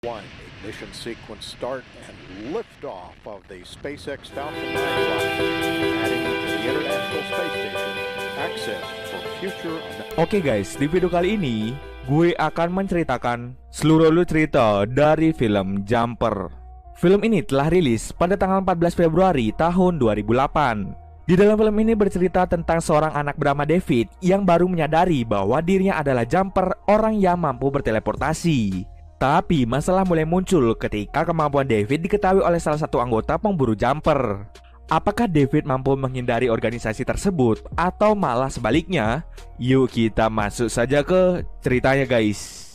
One ignition sequence start and liftoff of the SpaceX Falcon 9 rocket, adding to the International Space Station access for future. Oke guys, di video kali ini gue akan menceritakan seluruh cerita dari film Jumper. Film ini telah rilis pada tanggal 14 Februari tahun 2008. Di dalam film ini bercerita tentang seorang anak bernama David yang baru menyadari bahwa dirinya adalah Jumper, orang yang mampu berteleportasi. Tapi masalah mulai muncul ketika kemampuan David diketahui oleh salah satu anggota pemburu Jumper. Apakah David mampu menghindari organisasi tersebut atau malah sebaliknya? Yuk kita masuk saja ke ceritanya guys.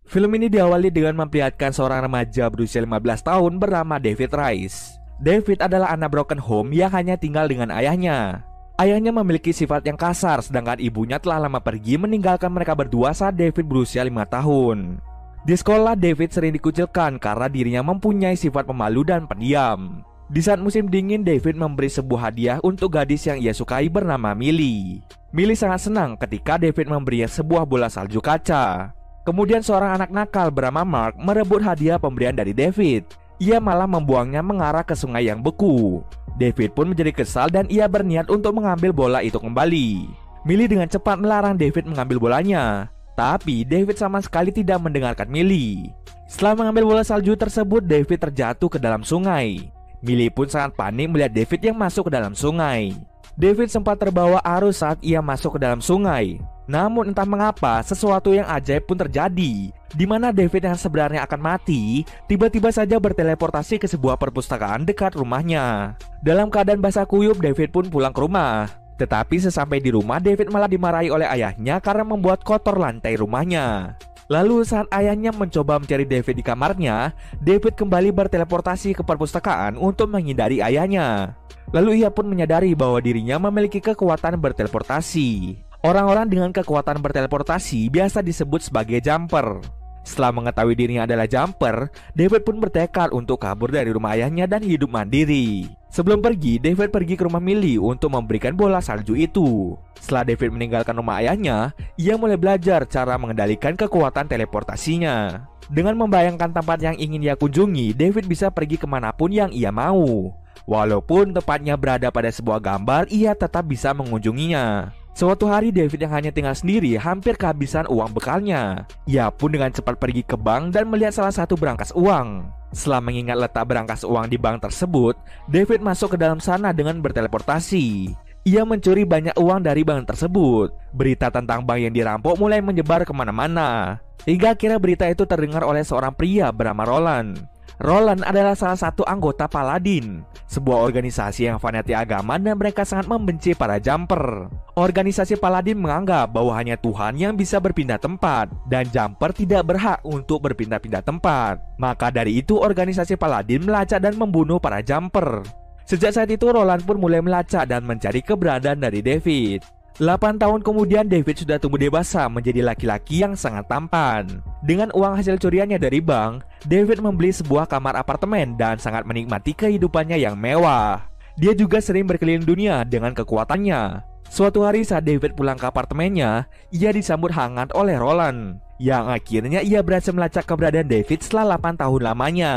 Film ini diawali dengan memperlihatkan seorang remaja berusia 15 tahun bernama David Rice. David adalah anak broken home yang hanya tinggal dengan ayahnya. Ayahnya memiliki sifat yang kasar, sedangkan ibunya telah lama pergi meninggalkan mereka berdua saat David berusia 5 tahun. Di sekolah, David sering dikucilkan karena dirinya mempunyai sifat pemalu dan pendiam. Di saat musim dingin, David memberi sebuah hadiah untuk gadis yang ia sukai bernama Millie. Millie sangat senang ketika David memberinya sebuah bola salju kaca. Kemudian seorang anak nakal bernama Mark merebut hadiah pemberian dari David. Ia malah membuangnya mengarah ke sungai yang beku. David pun menjadi kesal dan ia berniat untuk mengambil bola itu kembali. Millie dengan cepat melarang David mengambil bolanya. Tapi David sama sekali tidak mendengarkan Millie. Setelah mengambil bola salju tersebut, David terjatuh ke dalam sungai. Millie pun sangat panik melihat David yang masuk ke dalam sungai. David sempat terbawa arus saat ia masuk ke dalam sungai. Namun entah mengapa sesuatu yang ajaib pun terjadi, di mana David yang sebenarnya akan mati tiba-tiba saja berteleportasi ke sebuah perpustakaan dekat rumahnya. Dalam keadaan basah kuyup, David pun pulang ke rumah. Tetapi sesampai di rumah, David malah dimarahi oleh ayahnya karena membuat kotor lantai rumahnya. Lalu saat ayahnya mencoba mencari David di kamarnya, David kembali berteleportasi ke perpustakaan untuk menghindari ayahnya. Lalu ia pun menyadari bahwa dirinya memiliki kekuatan berteleportasi. Orang-orang dengan kekuatan berteleportasi biasa disebut sebagai Jumper. Setelah mengetahui dirinya adalah Jumper, David pun bertekad untuk kabur dari rumah ayahnya dan hidup mandiri. Sebelum pergi, David pergi ke rumah Millie untuk memberikan bola salju itu. Setelah David meninggalkan rumah ayahnya, ia mulai belajar cara mengendalikan kekuatan teleportasinya. Dengan membayangkan tempat yang ingin ia kunjungi, David bisa pergi kemanapun yang ia mau. Walaupun tepatnya berada pada sebuah gambar, ia tetap bisa mengunjunginya. Suatu hari David yang hanya tinggal sendiri hampir kehabisan uang bekalnya. Ia pun dengan cepat pergi ke bank dan melihat salah satu berangkas uang. Setelah mengingat letak berangkas uang di bank tersebut, David masuk ke dalam sana dengan berteleportasi. Ia mencuri banyak uang dari bank tersebut. Berita tentang bank yang dirampok mulai menyebar kemana-mana. Hingga akhirnya berita itu terdengar oleh seorang pria bernama Roland. Roland adalah salah satu anggota Paladin, sebuah organisasi yang fanatik agama dan mereka sangat membenci para Jumper. Organisasi Paladin menganggap bahwa hanya Tuhan yang bisa berpindah tempat dan Jumper tidak berhak untuk berpindah-pindah tempat. Maka dari itu organisasi Paladin melacak dan membunuh para Jumper. Sejak saat itu Roland pun mulai melacak dan mencari keberadaan dari David. 8 tahun kemudian David sudah tumbuh dewasa menjadi laki-laki yang sangat tampan. Dengan uang hasil curiannya dari bank, David membeli sebuah kamar apartemen dan sangat menikmati kehidupannya yang mewah. Dia juga sering berkeliling dunia dengan kekuatannya. Suatu hari saat David pulang ke apartemennya, ia disambut hangat oleh Roland, yang akhirnya ia berhasil melacak keberadaan David setelah 8 tahun lamanya.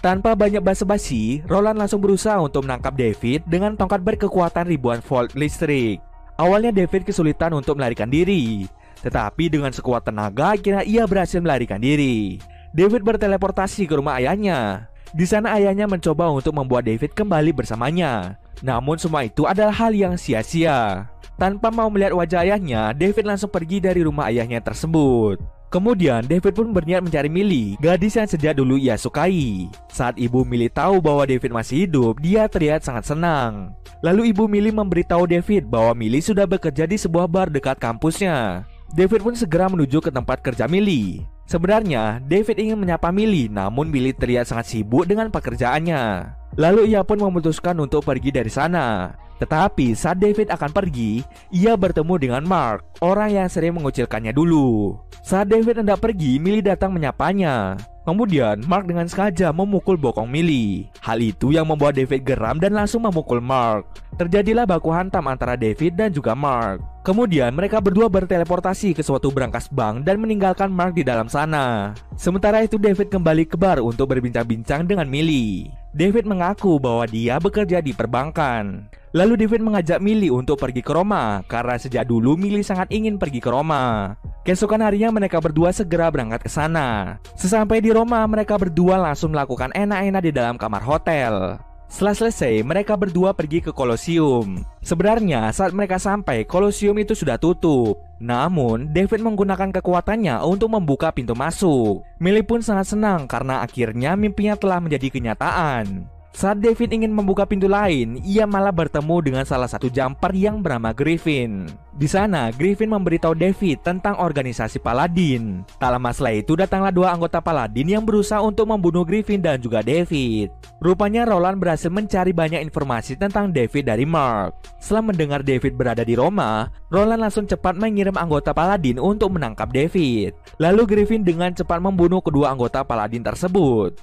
Tanpa banyak basa-basi, Roland langsung berusaha untuk menangkap David dengan tongkat berkekuatan ribuan volt listrik. Awalnya David kesulitan untuk melarikan diri, tetapi dengan sekuat tenaga akhirnya ia berhasil melarikan diri. David berteleportasi ke rumah ayahnya. Di sana ayahnya mencoba untuk membuat David kembali bersamanya. Namun semua itu adalah hal yang sia-sia. Tanpa mau melihat wajah ayahnya, David langsung pergi dari rumah ayahnya tersebut. Kemudian David pun berniat mencari Millie, gadis yang sejak dulu ia sukai. Saat ibu Millie tahu bahwa David masih hidup, dia terlihat sangat senang. Lalu ibu Millie memberitahu David bahwa Millie sudah bekerja di sebuah bar dekat kampusnya. David pun segera menuju ke tempat kerja Millie. Sebenarnya David ingin menyapa Millie, namun Millie terlihat sangat sibuk dengan pekerjaannya. Lalu ia pun memutuskan untuk pergi dari sana. Tetapi saat David akan pergi, ia bertemu dengan Mark, orang yang sering mengucilkannya dulu. Saat David hendak pergi, Millie datang menyapanya. Kemudian Mark dengan sengaja memukul bokong Millie. Hal itu yang membuat David geram dan langsung memukul Mark. Terjadilah baku hantam antara David dan juga Mark. Kemudian mereka berdua berteleportasi ke suatu brankas bank dan meninggalkan Mark di dalam sana. Sementara itu David kembali ke bar untuk berbincang-bincang dengan Millie. David mengaku bahwa dia bekerja di perbankan. Lalu David mengajak Millie untuk pergi ke Roma karena sejak dulu Millie sangat ingin pergi ke Roma. Keesokan harinya mereka berdua segera berangkat ke sana. Sesampai di Roma, mereka berdua langsung melakukan enak-enak di dalam kamar hotel. Setelah selesai, mereka berdua pergi ke Kolosium. Sebenarnya saat mereka sampai, Kolosium itu sudah tutup. Namun, David menggunakan kekuatannya untuk membuka pintu masuk. Millie pun sangat senang karena akhirnya mimpinya telah menjadi kenyataan. Saat David ingin membuka pintu lain, ia malah bertemu dengan salah satu jumper yang bernama Griffin. Di sana, Griffin memberitahu David tentang organisasi Paladin. Tak lama setelah itu datanglah dua anggota Paladin yang berusaha untuk membunuh Griffin dan juga David. Rupanya Roland berhasil mencari banyak informasi tentang David dari Mark. Setelah mendengar David berada di Roma, Roland langsung cepat mengirim anggota Paladin untuk menangkap David. Lalu Griffin dengan cepat membunuh kedua anggota Paladin tersebut.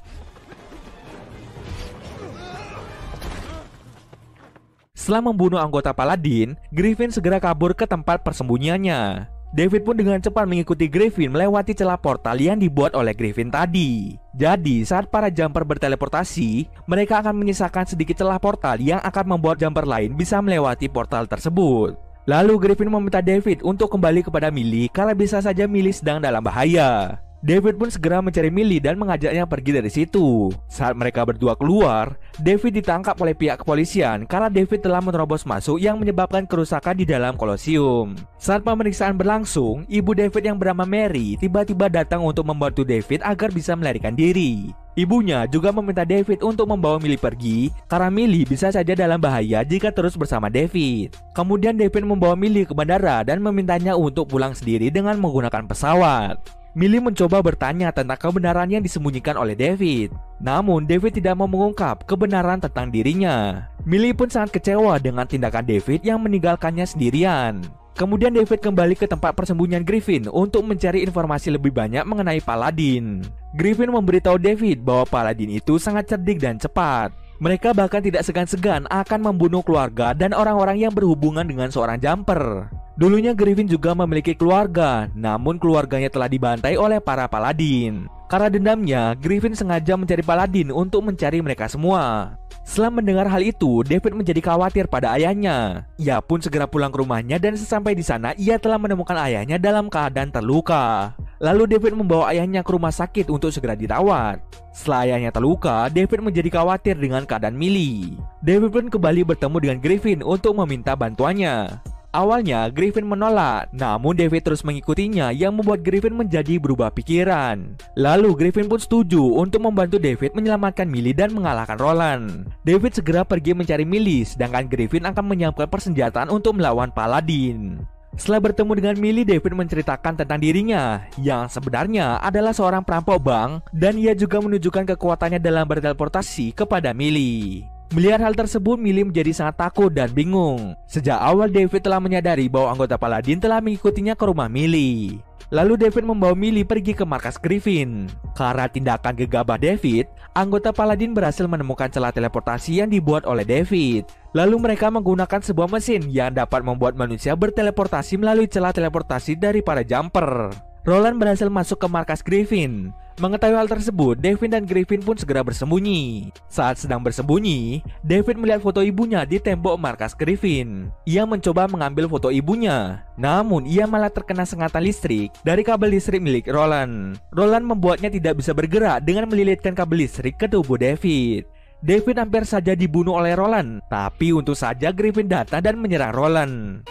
Setelah membunuh anggota Paladin, Griffin segera kabur ke tempat persembunyiannya. David pun dengan cepat mengikuti Griffin melewati celah portal yang dibuat oleh Griffin tadi. Jadi saat para jumper berteleportasi, mereka akan menyisakan sedikit celah portal yang akan membuat jumper lain bisa melewati portal tersebut. Lalu Griffin meminta David untuk kembali kepada Millie karena bisa saja Millie sedang dalam bahaya. David pun segera mencari Millie dan mengajaknya pergi dari situ. Saat mereka berdua keluar, David ditangkap oleh pihak kepolisian karena David telah menerobos masuk yang menyebabkan kerusakan di dalam Kolosium. Saat pemeriksaan berlangsung, ibu David yang bernama Mary tiba-tiba datang untuk membantu David agar bisa melarikan diri. Ibunya juga meminta David untuk membawa Millie pergi karena Millie bisa saja dalam bahaya jika terus bersama David. Kemudian David membawa Millie ke bandara dan memintanya untuk pulang sendiri dengan menggunakan pesawat. Millie mencoba bertanya tentang kebenaran yang disembunyikan oleh David. Namun David tidak mau mengungkap kebenaran tentang dirinya. Millie pun sangat kecewa dengan tindakan David yang meninggalkannya sendirian. Kemudian David kembali ke tempat persembunyian Griffin untuk mencari informasi lebih banyak mengenai Paladin. Griffin memberitahu David bahwa Paladin itu sangat cerdik dan cepat. Mereka bahkan tidak segan-segan akan membunuh keluarga dan orang-orang yang berhubungan dengan seorang jumper. Dulunya Griffin juga memiliki keluarga, namun keluarganya telah dibantai oleh para Paladin. Karena dendamnya, Griffin sengaja mencari Paladin untuk mencari mereka semua. Setelah mendengar hal itu, David menjadi khawatir pada ayahnya. Ia pun segera pulang ke rumahnya dan sesampai di sana ia telah menemukan ayahnya dalam keadaan terluka. Lalu David membawa ayahnya ke rumah sakit untuk segera dirawat. Setelah ayahnya terluka, David menjadi khawatir dengan keadaan Millie. David pun kembali bertemu dengan Griffin untuk meminta bantuannya. Awalnya Griffin menolak, namun David terus mengikutinya yang membuat Griffin menjadi berubah pikiran. Lalu Griffin pun setuju untuk membantu David menyelamatkan Millie dan mengalahkan Roland. David segera pergi mencari Millie, sedangkan Griffin akan menyiapkan persenjataan untuk melawan Paladin. Setelah bertemu dengan Millie, David menceritakan tentang dirinya yang sebenarnya adalah seorang perampok bank dan ia juga menunjukkan kekuatannya dalam berteleportasi kepada Millie. Melihat hal tersebut, Millie menjadi sangat takut dan bingung. Sejak awal David telah menyadari bahwa anggota Paladin telah mengikutinya ke rumah Millie. Lalu David membawa Millie pergi ke markas Griffin. Karena tindakan gegabah David, anggota Paladin berhasil menemukan celah teleportasi yang dibuat oleh David. Lalu mereka menggunakan sebuah mesin yang dapat membuat manusia berteleportasi melalui celah teleportasi dari para jumper. Roland berhasil masuk ke markas Griffin. Mengetahui hal tersebut, David dan Griffin pun segera bersembunyi. Saat sedang bersembunyi, David melihat foto ibunya di tembok markas Griffin. Ia mencoba mengambil foto ibunya, namun ia malah terkena sengatan listrik dari kabel listrik milik Roland. Roland membuatnya tidak bisa bergerak dengan melilitkan kabel listrik ke tubuh David. David hampir saja dibunuh oleh Roland, tapi untung saja Griffin datang dan menyerang Roland.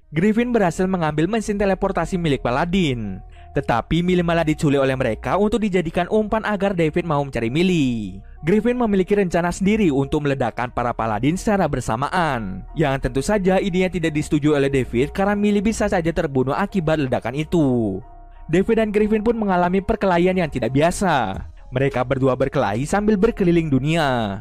Griffin berhasil mengambil mesin teleportasi milik Paladin, tetapi Millie malah diculik oleh mereka untuk dijadikan umpan agar David mau mencari Millie. Griffin memiliki rencana sendiri untuk meledakkan para Paladin secara bersamaan, yang tentu saja idenya tidak disetujui oleh David karena Millie bisa saja terbunuh akibat ledakan itu. David dan Griffin pun mengalami perkelahian yang tidak biasa. Mereka berdua berkelahi sambil berkeliling dunia.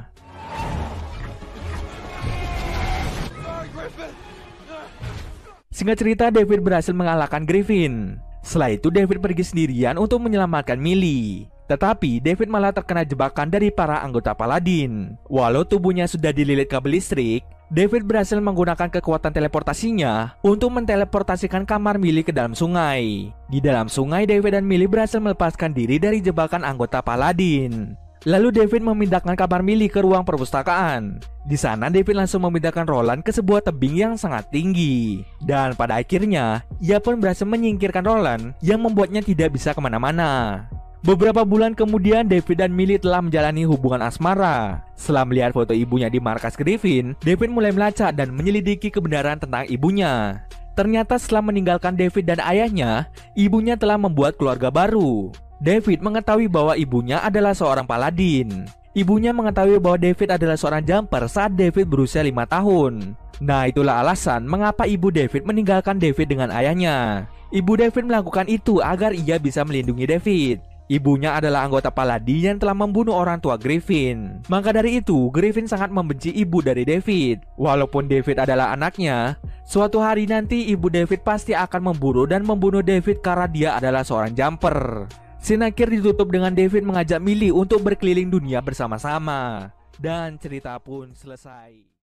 Singkat cerita, David berhasil mengalahkan Griffin. Setelah itu David pergi sendirian untuk menyelamatkan Millie. Tetapi David malah terkena jebakan dari para anggota Paladin. Walau tubuhnya sudah dililit kabel listrik, David berhasil menggunakan kekuatan teleportasinya untuk menteleportasikan kamar Millie ke dalam sungai. Di dalam sungai, David dan Millie berhasil melepaskan diri dari jebakan anggota Paladin. Lalu David memindahkan kamar Millie ke ruang perpustakaan. Di sana David langsung memindahkan Roland ke sebuah tebing yang sangat tinggi. Dan pada akhirnya, ia pun berhasil menyingkirkan Roland yang membuatnya tidak bisa kemana-mana. Beberapa bulan kemudian, David dan Millie telah menjalani hubungan asmara. Setelah melihat foto ibunya di markas Griffin, David mulai melacak dan menyelidiki kebenaran tentang ibunya. Ternyata setelah meninggalkan David dan ayahnya, ibunya telah membuat keluarga baru. David mengetahui bahwa ibunya adalah seorang Paladin. Ibunya mengetahui bahwa David adalah seorang jumper saat David berusia 5 tahun. Nah, itulah alasan mengapa ibu David meninggalkan David dengan ayahnya. Ibu David melakukan itu agar ia bisa melindungi David. Ibunya adalah anggota Paladin yang telah membunuh orang tua Griffin. Maka dari itu, Griffin sangat membenci ibu dari David. Walaupun David adalah anaknya, suatu hari nanti ibu David pasti akan memburu dan membunuh David karena dia adalah seorang jumper. Scene akhir ditutup dengan David mengajak Millie untuk berkeliling dunia bersama-sama. Dan cerita pun selesai.